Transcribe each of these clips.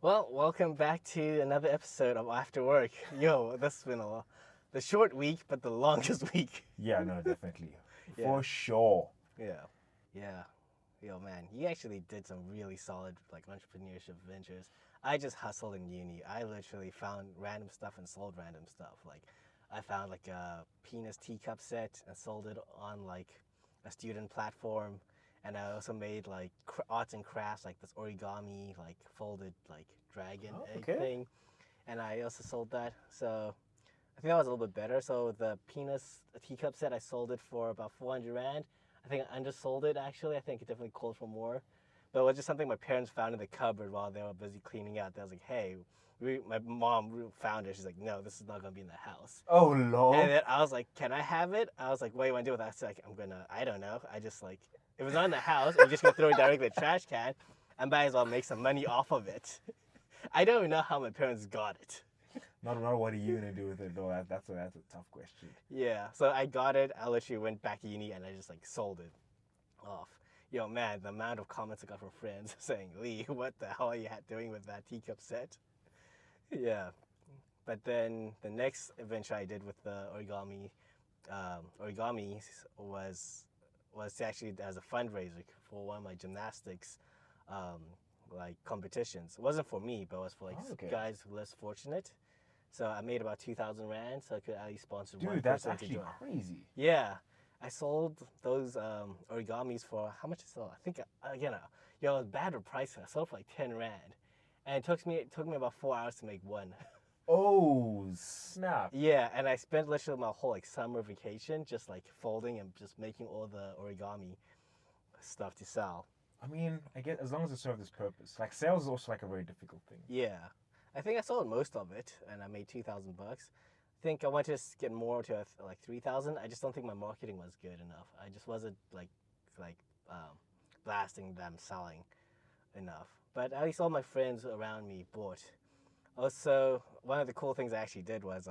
Well, welcome back to another episode of After Work. Yo, this has been the short week, but the longest week. Yeah, no, definitely. Yeah. For sure. Yeah, yeah. Yo, man, you actually did some really solid entrepreneurship ventures. I just hustled in uni. I literally found random stuff and sold random stuff. Like, I found a penis teacup set and sold it on a student platform. And I also made arts and crafts, like this origami, folded dragon Oh, egg okay. thing. And I also sold that. So I think that was a little bit better. So the penis teacup set, I sold it for about 400 rand. I think I undersold it actually. I think it definitely called for more. But it was just something my parents found in the cupboard while they were busy cleaning out. They was like, hey, my mom found it. She's like, no, this is not going to be in the house. Oh, And lol. then I was like, can I have it? I was like, what do you want to do with that? I was like, I don't know. I just if it's not in the house, I'm just going to throw it directly in the trash can. I might as well make some money off of it. I don't even know how my parents got it. Not what are you gonna do with it though? That's a tough question. Yeah, so I got it. I literally went back to uni and I just sold it off. Yo, man, the amount of comments I got from friends saying, Lee, what the hell are you doing with that teacup set? Yeah, but then the next adventure I did with the origami was actually as a fundraiser for one of my gymnastics um, competitions. It wasn't for me, but it was for Oh, okay. guys less fortunate. So I made about 2,000 rand, so I could at least sponsor one Dude, that's person to actually join. crazy. Yeah, I sold those origamis for how much I sold? I think it was bad with price. I sold for 10 rand, and it took me about 4 hours to make one. Oh, snap. Yeah, and I spent literally my whole summer vacation just folding and just making all the origami stuff to sell. I mean, I guess as long as it serves its purpose. Like sales is also a very difficult thing. Yeah, I think I sold most of it, and I made 2,000 bucks. I think I want to just get more to 3,000. I just don't think my marketing was good enough. I just wasn't like blasting them selling enough. But at least all my friends around me bought. Also, one of the cool things I actually did was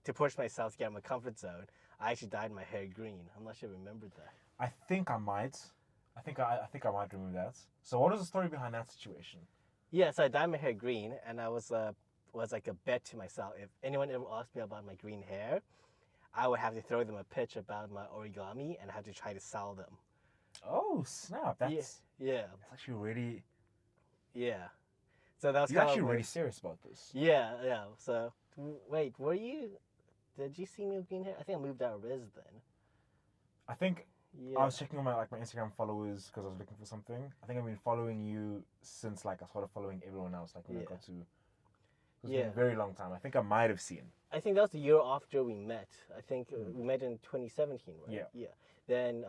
to push myself to get out of my comfort zone. I actually dyed my hair green. I'm not sure you remembered that. I think I might. I think I might remember that. So what was the story behind that situation? Yeah, so I dyed my hair green, and I was like a bet to myself. If anyone ever asked me about my green hair, I would have to throw them a pitch about my origami and have to try to sell them. Oh, snap. That's Yeah, actually really yeah. So that was you're kind actually of really serious about this. Yeah, yeah. So wait, did you see me with green hair? I think I moved out of Riz then. I think Yeah. I was checking on my Instagram followers because I was looking for something. I think I've been following you since I started following everyone else. When I got to, it's been a very long time. I think I might have seen. I think that was the year after we met. I think we met in 2017, right? Yeah. Yeah. Then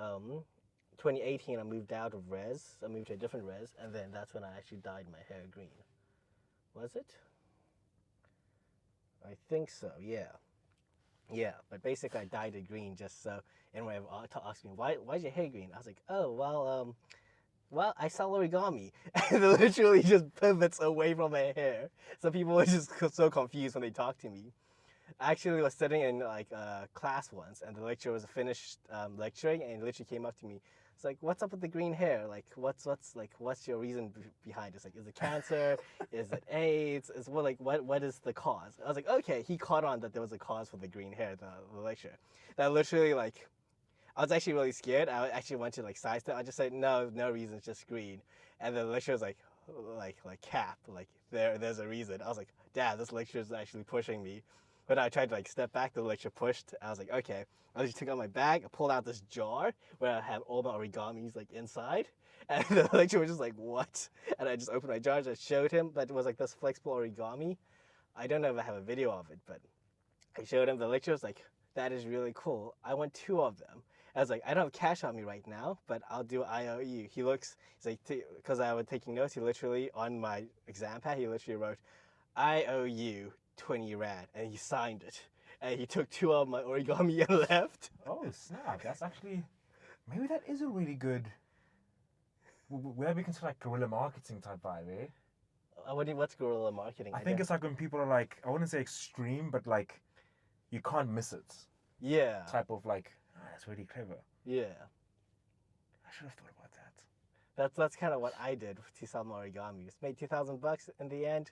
2018, I moved out of Res. I moved to a different Res, and then that's when I actually dyed my hair green. Was it? I think so. Yeah. Yeah, but basically I dyed it green just so anyone ever asked me why's your hair green? I was like, oh well, I sell origami, and it literally just pivots away from my hair. So people were just so confused when they talked to me. I actually was sitting in class once, and the lecturer was finished lecturing, and he literally came up to me. It's like, what's up with the green hair? What's your reason behind it? It's like, is it cancer? Is it AIDS? What is the cause? I was like, okay. He caught on that there was a cause for the green hair. The lecturer. That literally I was actually really scared. I actually went to sidestep. I just said no reason, it's just green. And the lecturer was cap, there's a reason. I was like, Dad, this lecturer is actually pushing me. When I tried to step back, the lecturer pushed. I was like, okay. I just took out my bag, I pulled out this jar where I have all my origamis inside. And the lecturer was just like, what? And I just opened my jar, just showed him, but it was this flexible origami. I don't know if I have a video of it, but I showed him. The lecturer was like, that is really cool. I want 2 of them. I was like, I don't have cash on me right now, but I'll do IOU. He's like, because I was taking notes, he literally, on my exam pad, he literally wrote, IOU 20 rand, and he signed it. And he took 2 of my origami and left. Oh, snap. That's actually, maybe that is a really good, would that be considered guerrilla marketing type vibe, eh? What's guerrilla marketing? I think it's when people are I wouldn't say extreme, but you can't miss it. Yeah. Type of that's really clever. Yeah. I should have thought about that. that's kind of what I did to sell my origami. Just made $2,000 in the end.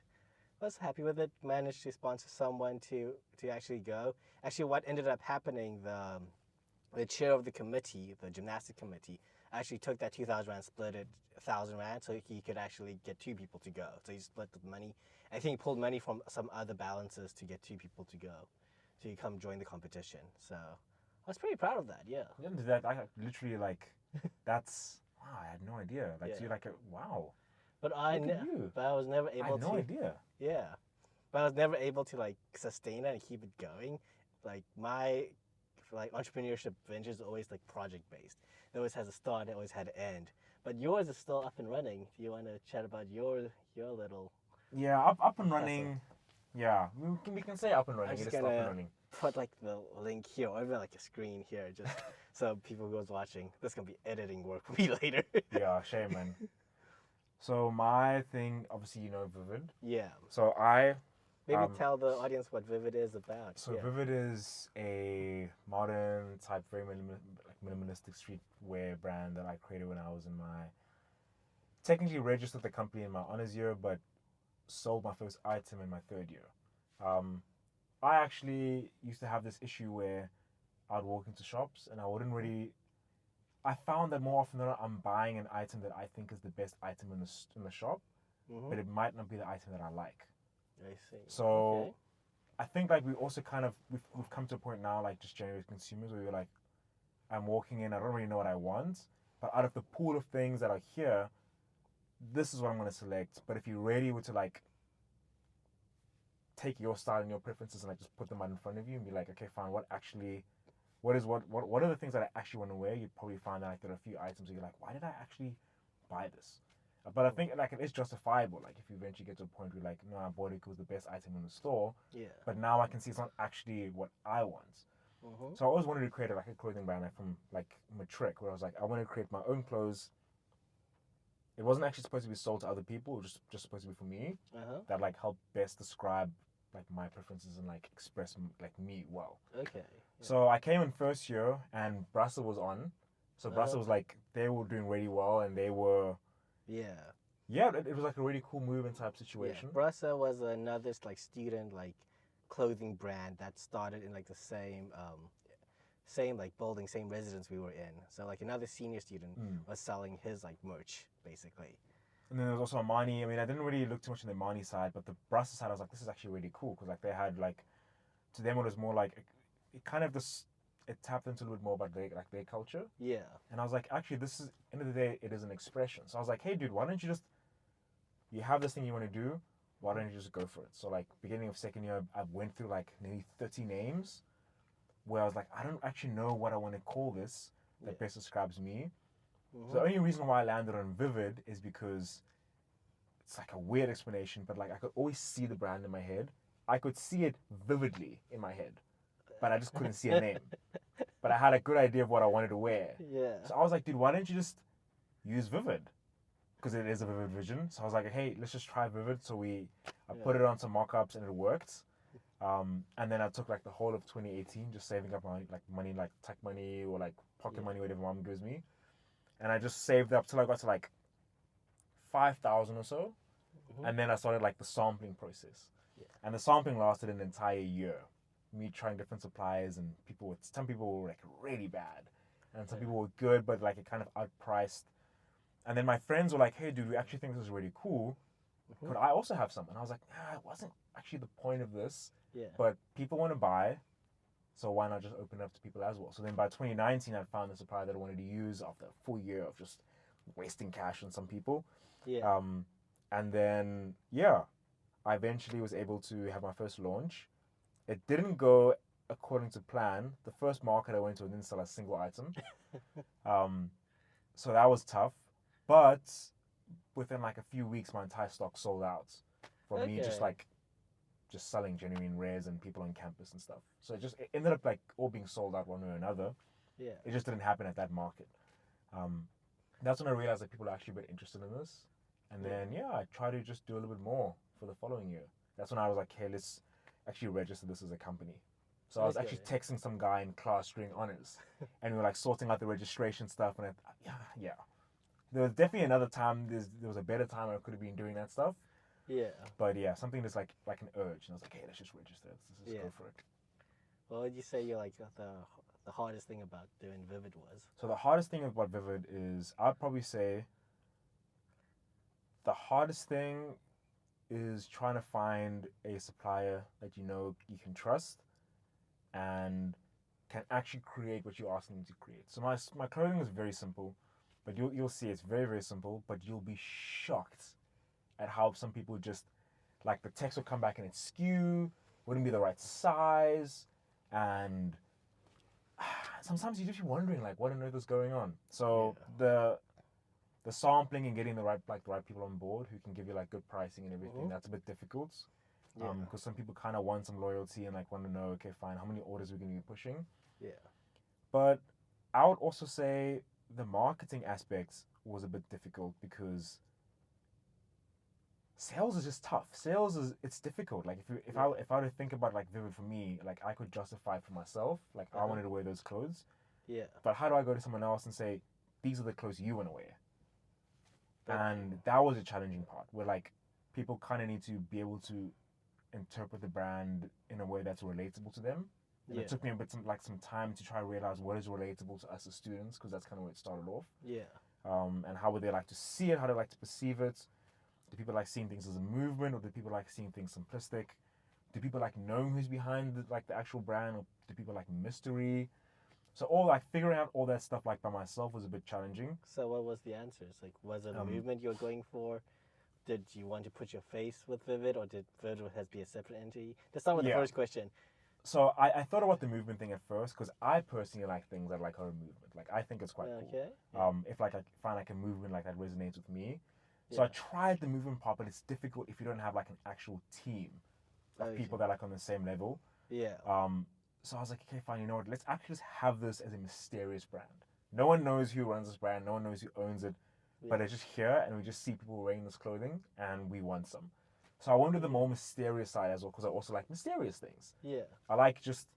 Was happy with it. Managed to sponsor someone to actually go. Actually, what ended up happening, the chair of the committee, the gymnastic committee, actually took that 2,000 rand, split it 1,000 rand, so he could actually get two people to go. So he split the money. I think he pulled money from some other balances to get two people to go, to come join the competition. So I was pretty proud of that. Yeah. You didn't do that. I literally like, that's wow. I had no idea. Like, Yeah. so you're like, wow. But but I was never able I had no to. idea. Yeah, but I was never able to like sustain it and keep it going. Like my entrepreneurship ventures are always like project based. It always has a start. It always had an end. But yours is still up and running. Do you want to chat about your little? Yeah, up and running. Yeah, we can say up and running. I'm It just is up and gonna running. put like the link here, or even like a screen here, just so people who's watching. This is gonna be editing work for me later. Yeah, shame, man. So my thing, obviously, you know, Vivid. Yeah. So I Maybe tell the audience what Vivid is about. So yeah. Vivid is a modern type, very minimalistic streetwear brand that I created when I was in my, technically registered the company in my honors year, but sold my first item in my third year. I actually used to have this issue where I'd walk into shops and I wouldn't really. I found that more often than not, I'm buying an item that I think is the best item in the shop, but it might not be the item that I like. I see. So Okay. I think like we also kind of we've come to a point now, like just generally as consumers, where we're like, I'm walking in, I don't really know what I want, but out of the pool of things that are here, this is what I'm going to select. But if you really were to like take your style and your preferences and like just put them out in front of you and be like, okay, fine, what are the things that I actually want to wear? You'd probably find that like there are a few items where you're like, why did I actually buy this? But I think like it is justifiable. Like if you eventually get to a point where you're like, no, I bought it because it was the best item in the store. Yeah. But now I can see it's not actually what I want. So I always wanted to create like a clothing brand, like from like Matric, where I was like, I want to create my own clothes. It wasn't actually supposed to be sold to other people. It was just supposed to be for me. That like help best describe like my preferences and like express like me well. Okay. Yeah. So I came in first year and Brussels was on. So Brussels was like, they were doing really well and they were. Yeah, it was like a really cool move and type situation. Yeah. Brasa was another like student like clothing brand that started in like the same like building, same residence we were in. So like another senior student was selling his like merch basically. And then there was also Armani. I mean, I didn't really look too much on the Armani side, but the Brussels side, I was like, this is actually really cool because like they had like, to them it was more like it kind of just it tapped into a little bit more about their culture. Yeah. And I was like, actually, this is end of the day, it is an expression. So I was like, hey, dude, why don't you just, you have this thing you want to do, why don't you just go for it? So like beginning of second year, I went through like nearly 30 names, where I was like, I don't actually know what I want to call this that best describes me. So the only reason why I landed on Vivid is because it's like a weird explanation, but like I could always see the brand in my head. I could see it vividly in my head, but I just couldn't see a name. But I had a good idea of what I wanted to wear. Yeah. So I was like, dude, why don't you just use Vivid? Because it is a Vivid vision. So I was like, hey, let's just try Vivid. So I put it on some mock-ups and it worked. And then I took like the whole of 2018 just saving up money, like tech money or like pocket money, whatever mom gives me. And I just saved up till I got to like 5,000 or so. And then I started like the sampling process. And the sampling lasted an entire year. Me trying different suppliers and some people were like really bad. And some people were good, but like it kind of outpriced. And then my friends were like, hey dude, we actually think this is really cool. Could I also have some? And I was like, it wasn't actually the point of this. Yeah. But people want to buy, so why not just open it up to people as well? So then by 2019, I found the supplier that I wanted to use after a full year of just wasting cash on some people. Yeah. And then, I eventually was able to have my first launch. It didn't go according to plan. The first market I went to, I didn't sell a single item. So that was tough. But within like a few weeks, my entire stock sold out from me just selling genuine rares and people on campus and stuff. So it ended up like all being sold out one way or another. Yeah. It just didn't happen at that market. That's when I realized that people are actually a bit interested in this. And then, I tried to just do a little bit more for the following year. That's when I was like, hey, let's actually register this as a company. So I was actually texting some guy in class during honors. And we were like sorting out the registration stuff. And there was definitely another time. There was a better time I could have been doing that stuff. Yeah. But yeah, something that's like an urge, and I was like, hey, let's just register. Let's just Yeah. go for it. What would you say you're like the hardest thing about doing Vivid was? So the hardest thing about Vivid is, I'd probably say, the hardest thing is trying to find a supplier that you know you can trust and can actually create what you're asking them to create. So my clothing is very simple, but you'll see it's very, very simple, but you'll be shocked at how some people just, like, the text will come back and it's skew, wouldn't be the right size, and sometimes you just be wondering, like, what on earth is going on. So the sampling and getting the right people on board who can give you like good pricing and everything, that's a bit difficult. Because some people kind of want some loyalty and like want to know, okay, fine, how many orders we're going to be pushing. Yeah. But I would also say the marketing aspect was a bit difficult because sales is just tough. It's difficult. Like if I were to think about like Vivid for me, like I could justify for myself, like I wanted to wear those clothes. Yeah. But how do I go to someone else and say, these are the clothes you want to wear? And that was a challenging part where like people kind of need to be able to interpret the brand in a way that's relatable to them. And it took me some time to try to realize what is relatable to us as students, because that's kind of where it started off. Yeah. And how would they like to see it? How do they like to perceive it? Do people like seeing things as a movement, or do people like seeing things simplistic? Do people like knowing who's behind the actual brand, or do people like mystery? So all like figuring out all that stuff like by myself was a bit challenging. So what was the answers? Like, was it a movement you were going for? Did you want to put your face with Vivid, or did Vivid has be a separate entity? Let's start with the first question. So I thought about the movement thing at first, because I personally like things that like are a movement. Like I think it's quite cool. If like I find like a movement like that resonates with me. So I tried the movement part, but it's difficult if you don't have like an actual team of people that are like on the same level. Yeah. So I was like, okay, fine, you know what? Let's actually just have this as a mysterious brand. No one knows who runs this brand. No one knows who owns it. But it's just here, and we just see people wearing this clothing, and we want some. So I went to the more mysterious side as well, because I also like mysterious things. Yeah. I like just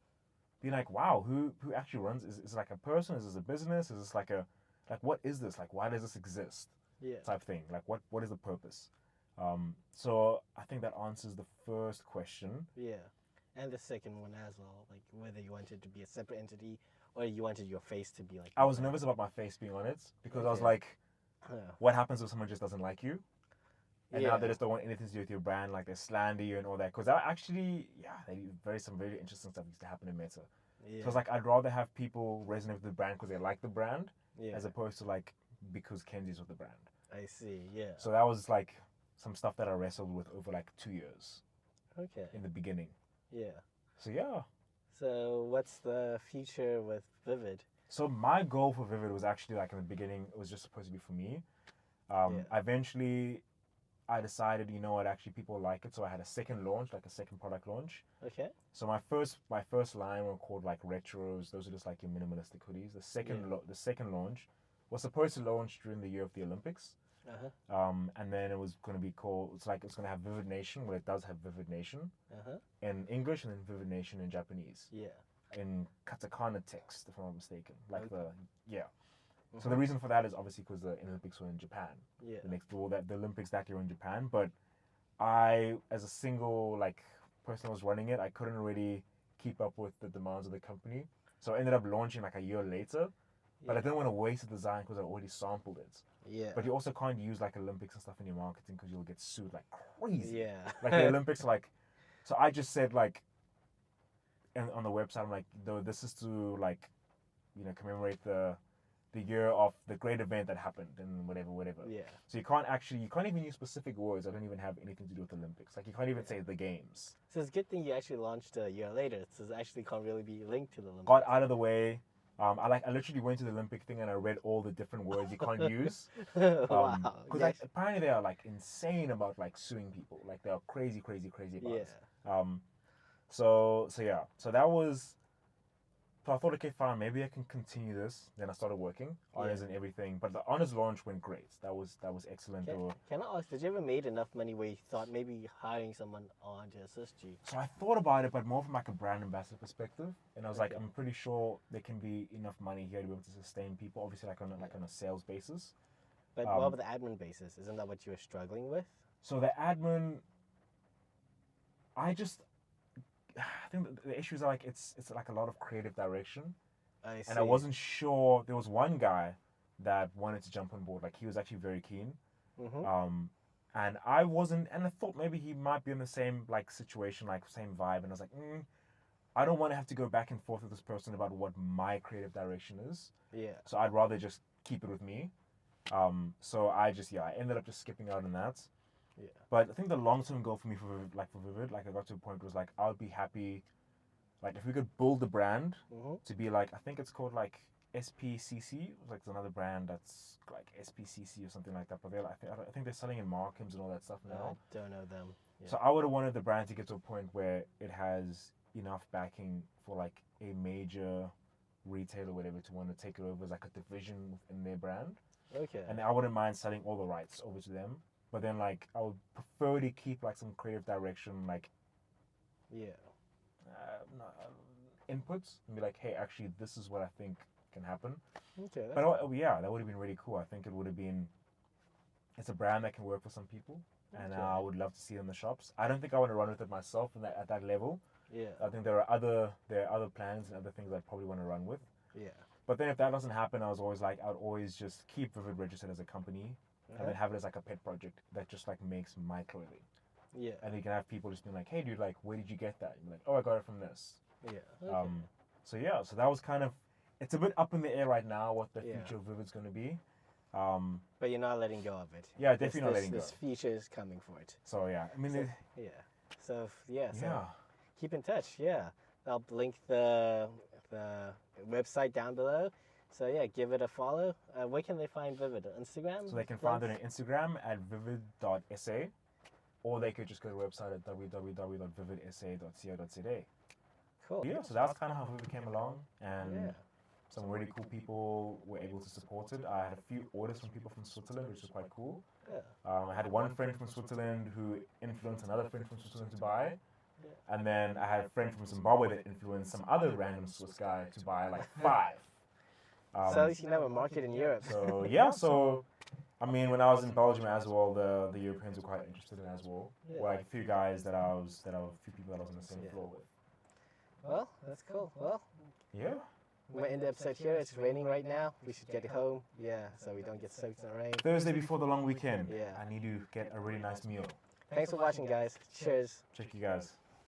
being like, wow, who actually runs? Is it like a person? Is this a business? Is this like what is this? Like, why does this exist? Yeah. Type thing. Like, what is the purpose? So I think that answers the first question. Yeah. And the second one as well, like whether you wanted to be a separate entity or you wanted your face to be like. I was nervous about my face being on it, because I was like, what happens if someone just doesn't like you? And now they just don't want anything to do with your brand, like they slander you and all that. Because actually, some very interesting stuff used to happen in Meta. So it's like, I'd rather have people resonate with the brand because they like the brand, as opposed to like because Kensy's with the brand. I see, yeah. So that was like some stuff that I wrestled with over like 2 years. Okay. In the beginning. Yeah. So yeah. So what's the future with Vivid? So my goal for Vivid was actually like in the beginning, it was just supposed to be for me. Eventually, I decided, you know what, actually people like it. So I had a second launch, like a second product launch. Okay. So my first line were called like retros. Those are just like your minimalistic hoodies. The second launch was supposed to launch during the year of the Olympics. And then it was going to be called, it's going to have Vivid Nation. Well, it does have Vivid Nation in English, and then Vivid Nation in Japanese. Yeah. In katakana text, if I'm not mistaken. So the reason for that is obviously because the Olympics were in Japan. Yeah. The Olympics that year were in Japan, but I, as a single like person who was running it, I couldn't really keep up with the demands of the company. So I ended up launching like a year later. But I didn't want to waste the design because I already sampled it. Yeah. But you also can't use like Olympics and stuff in your marketing because you'll get sued like crazy. Yeah. Like the Olympics, like, so I just said like, on the website, I'm like, though this is to like, commemorate the year of the great event that happened and whatever. Yeah. So you can't even use specific words that don't even have anything to do with the Olympics. Like you can't even say the games. So it's a good thing you actually launched a year later. So it actually can't really be linked to the Olympics. Got out of the way. I literally went to the Olympic thing and I read all the different words you can't use. Wow. Because apparently they are like insane about like suing people. Like they are crazy about it. So that was. So I thought, okay, fine, maybe I can continue this. Then I started working, honors and everything. But the honors launch went great. That was excellent. Can I ask, did you ever made enough money where you thought maybe hiring someone on to assist you? So I thought about it, but more from like a brand ambassador perspective. And I was like, I'm pretty sure there can be enough money here to be able to sustain people. Obviously, like on a sales basis. But what about the admin basis? Isn't that what you were struggling with? So the admin, I think the issues are like it's like a lot of creative direction, I see. and I wasn't sure. There was one guy that wanted to jump on board. Like he was actually very keen. Mm-hmm. And I wasn't, and I thought maybe he might be in the same like situation, like same vibe. And I was like, I don't want to have to go back and forth with this person about what my creative direction is. Yeah. So I'd rather just keep it with me. So I ended up just skipping out on that. Yeah. But I think the long-term goal for me for Vivid, like I got to a point was like I would be happy, like if we could build the brand to be like I think it's called like SPCC, like it's another brand that's like SPCC or something like that. But I think they're selling in Markhams and all that stuff now. I don't know them. Yeah. So I would have wanted the brand to get to a point where it has enough backing for like a major retailer or whatever to want to take it over as like a division within their brand. Okay. And I wouldn't mind selling all the rights over to them. But then like I would prefer to keep like some creative direction, like inputs and be like, hey, actually this is what I think can happen. Okay. But that would have been really cool. I think it would have been. It's a brand that can work for some people, and I would love to see it in the shops. I don't think I want to run with it myself at that level. Yeah. I think there are other plans and other things I probably want to run with. Yeah. But then if that doesn't happen, I'd always just keep Vivid registered as a company, and then have it as like a pet project that just like makes my clothing. Yeah. And you can have people just being like, hey dude, like where did you get that? And you're like, oh, I got it from this. Yeah. Okay. So that was kind of. It's a bit up in the air right now what the future of Vivid's going to be. But you're not letting go of it. Yeah, definitely not letting go. This future is coming for it. So yeah, I mean, So keep in touch. Yeah, I'll link the website down below. So yeah, give it a follow. Where can they find Vivid? Instagram? So they can find it on Instagram at vivid.sa, or they could just go to the website at www.vividsa.co.za. Cool. Yeah, so that's kind of how Vivid came along, and some really cool people were able to support it. I had a few orders from people from Switzerland, which was quite cool. Yeah. I had one friend from Switzerland who influenced another friend from Switzerland to buy. And then I had a friend from Zimbabwe that influenced some other random Swiss guy to buy like 5. So at least you have a market in Europe. So I mean, when I was in Belgium as well, the Europeans were quite interested in as well. Like a few guys a few people that I was on the same floor with. Well, that's cool. Well, yeah. We're in the episode here. It's raining right now. We should get home. Yeah, so we don't get soaked in the rain. Thursday before the long weekend. Yeah. I need to get a really nice meal. Thanks for watching, guys. Cheers. Check you guys.